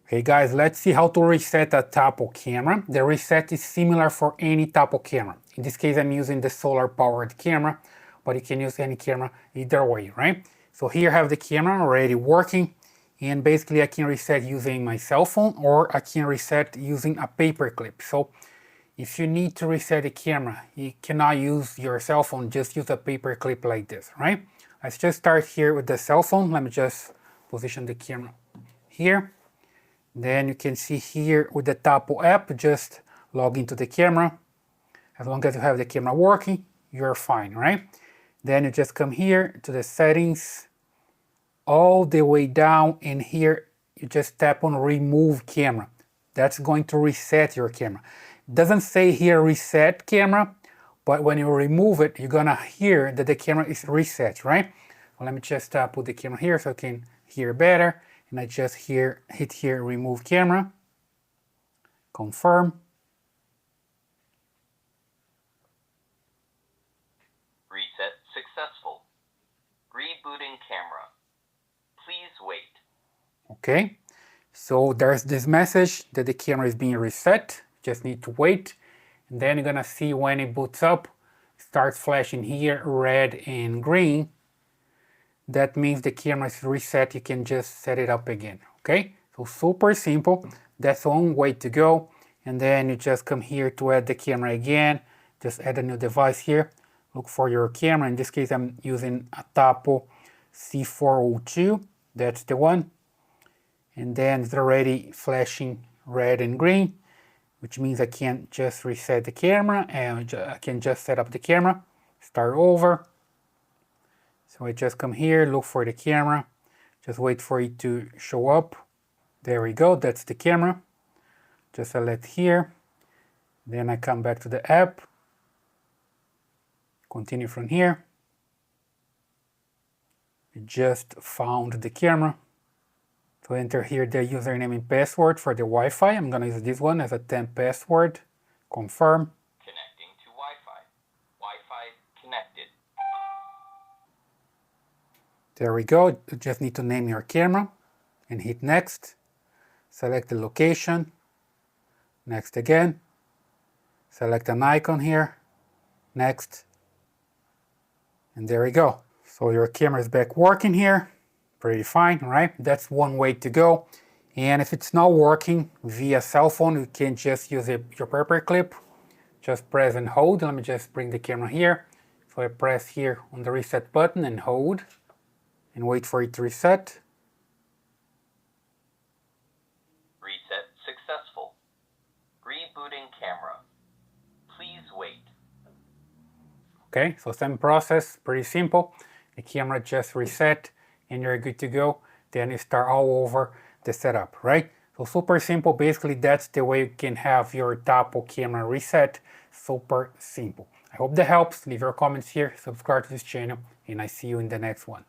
Hey guys, let's see how to reset a Tapo camera. The reset is similar for any Tapo camera. In this case, I'm using the solar powered camera, but you can use any camera either way, right? So here I have the camera already working, and basically I can reset using my cell phone, or I can reset using a paperclip. So if you need to reset the camera, you cannot use your cell phone, just use a paperclip like this, right? Let's just start here with the cell phone. Let me just position the camera here. Then you can see here with the Tapo app, just log into the camera. As long as you have the camera working, you're fine, right? Then you just come here to the settings, all the way down, and here you just tap on remove camera. That's going to reset your camera. It doesn't say here reset camera, but when you remove it, you're gonna hear that the camera is reset, right? Well, let me just put the camera here so I can hear better. And I just hit here remove camera, confirm. Reset successful. Rebooting camera. Please wait. Okay, so there's this message that the camera is being reset. Just need to wait. And then you're gonna see when it boots up, it starts flashing here red and green. That means the camera is reset. You can just set it up again. Okay, so super simple. That's one way to go. And then you just come here to add the camera again. Just add a new device here. Look for your camera. In this case, I'm using a Tapo C402. That's the one. And then it's already flashing red and green, which means I can just reset the camera and I can just set up the camera, start over. So I just come here, look for the camera, just wait for it to show up. There we go, that's the camera. Just select here. Then I come back to the app. Continue from here. I just found the camera. So enter here the username and password for the Wi-Fi. I'm gonna use this one as a temp password. Confirm. Connecting to Wi-Fi. Wi-Fi connected. There we go. You just need to name your camera and hit next. Select the location. Next again. Select an icon here. Next. And there we go. So your camera is back working here. Pretty fine, right? That's one way to go. And if it's not working via cell phone, you can just use your paperclip. Just press and hold. Let me just bring the camera here. So I press here on the reset button and hold. And wait for it to reset. Reset successful. Rebooting camera. Please wait. Okay, so same process, pretty simple. The camera just reset and you're good to go. Then you start all over the setup, right? So super simple. Basically, that's the way you can have your Tapo camera reset. Super simple. I hope that helps. Leave your comments here, subscribe to this channel, and I see you in the next one.